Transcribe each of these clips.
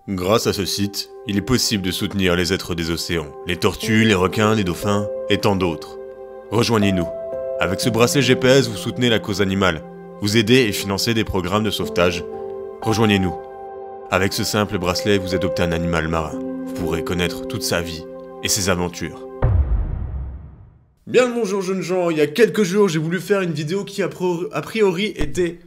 Grâce à ce site, il est possible de soutenir les êtres des océans, les tortues, les requins, les dauphins et tant d'autres. Rejoignez-nous. Avec ce bracelet GPS, vous soutenez la cause animale, vous aidez et financez des programmes de sauvetage. Rejoignez-nous. Avec ce simple bracelet, vous adoptez un animal marin. Vous pourrez connaître toute sa vie et ses aventures. Bien le bonjour jeunes gens, il y a quelques jours, j'ai voulu faire une vidéo qui a priori était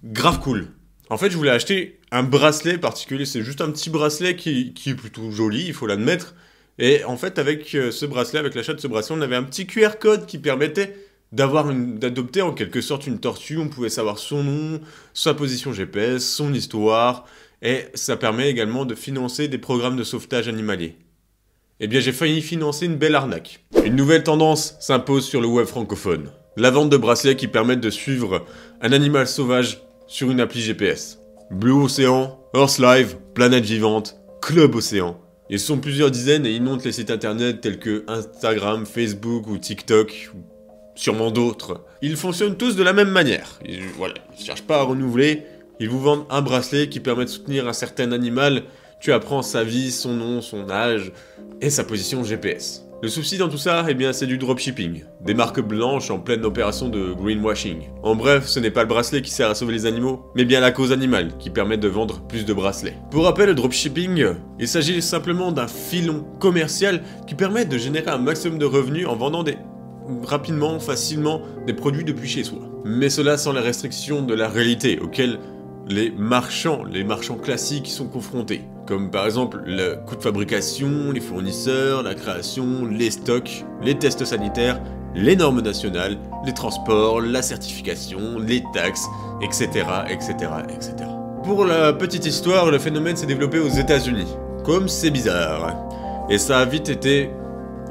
grave cool. En fait, je voulais acheter un bracelet particulier, c'est juste un petit bracelet qui est plutôt joli, il faut l'admettre. Et en fait, avec ce bracelet, avec l'achat de ce bracelet, on avait un petit QR code qui permettait d'adopter en quelque sorte une tortue. On pouvait savoir son nom, sa position GPS, son histoire, et ça permet également de financer des programmes de sauvetage animalier. Eh bien, j'ai failli financer une belle arnaque. Une nouvelle tendance s'impose sur le web francophone. La vente de bracelets qui permettent de suivre un animal sauvage sur une appli GPS. Blue Ocean, Earth Live, Planète Vivante, Club Océan. Ils sont plusieurs dizaines et inondent les sites internet tels que Instagram, Facebook ou TikTok, ou sûrement d'autres. Ils fonctionnent tous de la même manière. Ils ne cherchent pas à renouveler. Ils vous vendent un bracelet qui permet de soutenir un certain animal. Tu apprends sa vie, son nom, son âge et sa position GPS. Le souci dans tout ça, eh bien, c'est du dropshipping. Des marques blanches en pleine opération de greenwashing. En bref, ce n'est pas le bracelet qui sert à sauver les animaux, mais bien la cause animale qui permet de vendre plus de bracelets. Pour rappel, le dropshipping, il s'agit simplement d'un filon commercial qui permet de générer un maximum de revenus en vendant rapidement, facilement, des produits depuis chez soi. Mais cela sans les restrictions de la réalité auxquelles les marchands classiques sont confrontés. Comme par exemple le coût de fabrication, les fournisseurs, la création, les stocks, les tests sanitaires, les normes nationales, les transports, la certification, les taxes, etc., etc., etc. Pour la petite histoire, le phénomène s'est développé aux États-Unis. Comme c'est bizarre. Et ça a vite été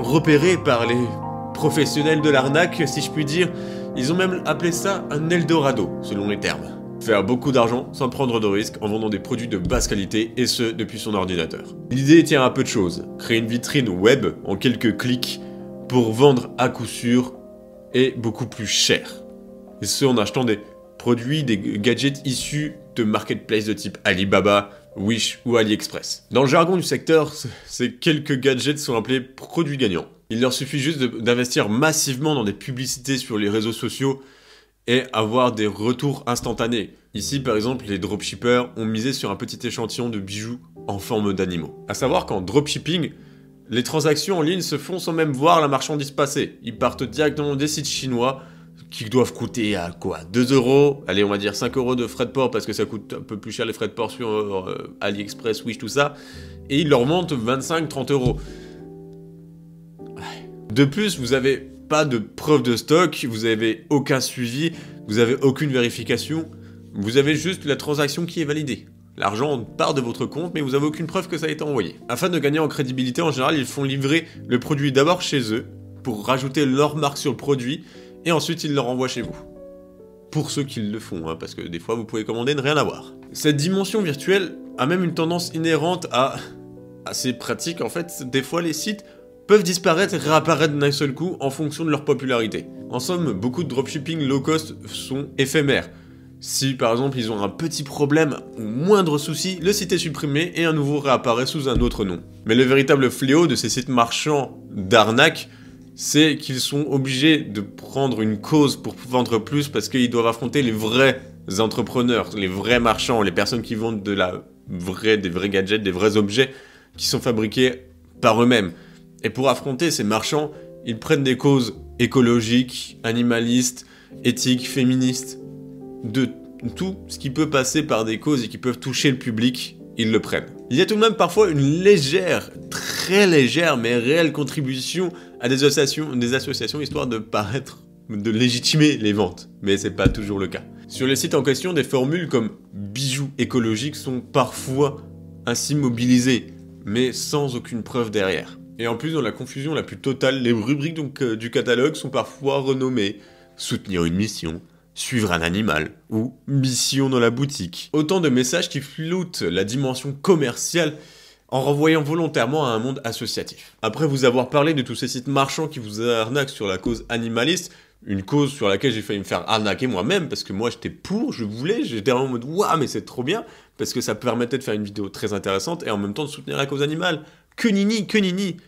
repéré par les professionnels de l'arnaque, si je puis dire. Ils ont même appelé ça un Eldorado, selon les termes. Faire beaucoup d'argent sans prendre de risques en vendant des produits de basse qualité et ce depuis son ordinateur. L'idée tient à peu de choses, créer une vitrine web en quelques clics pour vendre à coup sûr et beaucoup plus cher. Et ce en achetant des produits, des gadgets issus de marketplaces de type Alibaba, Wish ou AliExpress. Dans le jargon du secteur, ces quelques gadgets sont appelés produits gagnants. Il leur suffit juste d'investir massivement dans des publicités sur les réseaux sociaux et avoir des retours instantanés. Ici, par exemple, les dropshippers ont misé sur un petit échantillon de bijoux en forme d'animaux. A savoir qu'en dropshipping, les transactions en ligne se font sans même voir la marchandise passer. Ils partent directement des sites chinois qui doivent coûter à quoi 2 €, allez on va dire 5 € de frais de port parce que ça coûte un peu plus cher les frais de port sur AliExpress, Wish, tout ça. Et ils leur montent 25-30 €. De plus, vous avez pas de preuve de stock, vous avez aucun suivi, vous avez aucune vérification, vous avez juste la transaction qui est validée. L'argent part de votre compte, mais vous avez aucune preuve que ça a été envoyé. Afin de gagner en crédibilité, en général, ils font livrer le produit d'abord chez eux, pour rajouter leur marque sur le produit, et ensuite ils le renvoient chez vous. Pour ceux qui le font, parce que des fois vous pouvez commander et ne rien avoir. Cette dimension virtuelle a même une tendance inhérente à assez pratique, en fait, des fois les sites peuvent disparaître et réapparaître d'un seul coup en fonction de leur popularité. En somme, beaucoup de dropshipping low cost sont éphémères. Si par exemple ils ont un petit problème ou moindre souci, le site est supprimé et un nouveau réapparaît sous un autre nom. Mais le véritable fléau de ces sites marchands d'arnaque, c'est qu'ils sont obligés de prendre une cause pour vendre plus parce qu'ils doivent affronter les vrais entrepreneurs, les vrais marchands, les personnes qui vendent des vrais gadgets, des vrais objets qui sont fabriqués par eux-mêmes. Et pour affronter ces marchands, ils prennent des causes écologiques, animalistes, éthiques, féministes, de tout ce qui peut passer par des causes et qui peuvent toucher le public, ils le prennent. Il y a tout de même parfois une légère, très légère, mais réelle contribution à des associations histoire de légitimer les ventes. Mais c'est pas toujours le cas. Sur les sites en question, des formules comme bijoux écologiques sont parfois ainsi mobilisées, mais sans aucune preuve derrière. Et en plus, dans la confusion la plus totale, les rubriques du catalogue sont parfois renommées « Soutenir une mission »,« Suivre un animal » ou « Mission dans la boutique ». Autant de messages qui floutent la dimension commerciale en renvoyant volontairement à un monde associatif. Après vous avoir parlé de tous ces sites marchands qui vous arnaquent sur la cause animaliste, une cause sur laquelle j'ai failli me faire arnaquer moi-même, parce que moi j'étais j'étais en mode « Waouh, mais c'est trop bien !» parce que ça permettait de faire une vidéo très intéressante et en même temps de soutenir la cause animale. Que nini, que nini.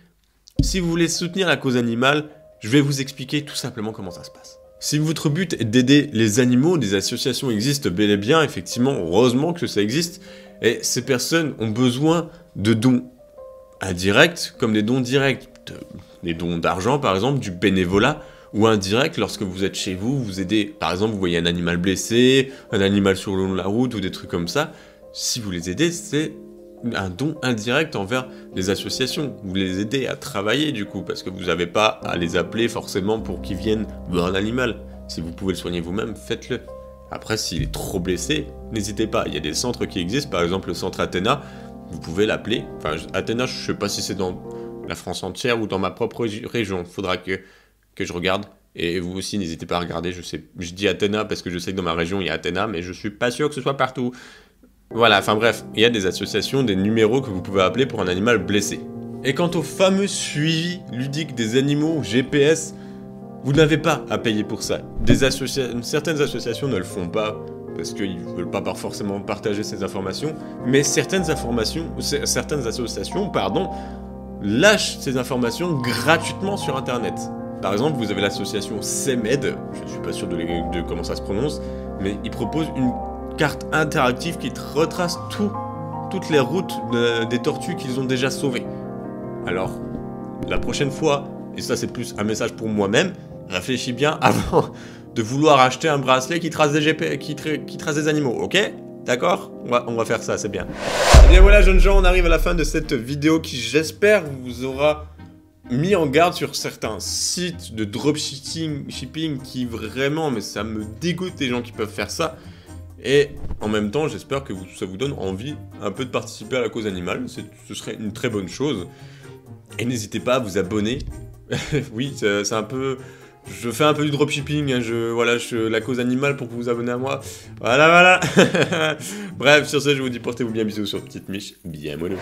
Si vous voulez soutenir la cause animale, je vais vous expliquer tout simplement comment ça se passe. Si votre but est d'aider les animaux, des associations existent bel et bien, effectivement, heureusement que ça existe, et ces personnes ont besoin de dons indirects comme des dons directs. Des dons d'argent, par exemple, du bénévolat, ou indirect, lorsque vous êtes chez vous, vous aidez, par exemple, vous voyez un animal blessé, un animal sur le long de la route, ou des trucs comme ça, si vous les aidez, c'est un don indirect envers les associations. Vous les aidez à travailler du coup, parce que vous n'avez pas à les appeler forcément pour qu'ils viennent voir l'animal. Si vous pouvez le soigner vous-même, faites-le. Après, s'il est trop blessé, n'hésitez pas. Il y a des centres qui existent, par exemple le centre Athéna, vous pouvez l'appeler. Enfin, Athéna, je sais pas si c'est dans la France entière ou dans ma propre région. Faudra que je regarde. Et vous aussi, n'hésitez pas à regarder. Je dis Athéna parce que je sais que dans ma région, il y a Athéna, mais je suis pas sûr que ce soit partout. Voilà, enfin bref, il y a des associations, des numéros que vous pouvez appeler pour un animal blessé. Et quant au fameux suivi ludique des animaux, GPS, vous n'avez pas à payer pour ça. Certaines associations ne le font pas, parce qu'ils ne veulent pas forcément partager ces informations, mais certaines associations, lâchent ces informations gratuitement sur Internet. Par exemple, vous avez l'association CEMED, je ne suis pas sûr de comment ça se prononce, mais ils proposent une carte interactive qui te retrace toutes les routes des tortues qu'ils ont déjà sauvées. Alors, la prochaine fois, et ça c'est plus un message pour moi-même, réfléchis bien avant de vouloir acheter un bracelet qui trace des animaux, ok? D'accord? On va faire ça, c'est bien. Et bien voilà, jeunes gens, on arrive à la fin de cette vidéo qui, j'espère, vous aura mis en garde sur certains sites de dropshipping qui vraiment, mais ça me dégoûte les gens qui peuvent faire ça. Et en même temps, j'espère que ça vous donne envie un peu de participer à la cause animale. Ce serait une très bonne chose. Et n'hésitez pas à vous abonner. Oui, c'est un peu... Je fais un peu du dropshipping, hein, la cause animale pour que vous vous abonnez à moi. Voilà. Bref, sur ce, je vous dis portez-vous bien, bisous sur Petite Miche. Bien mollo.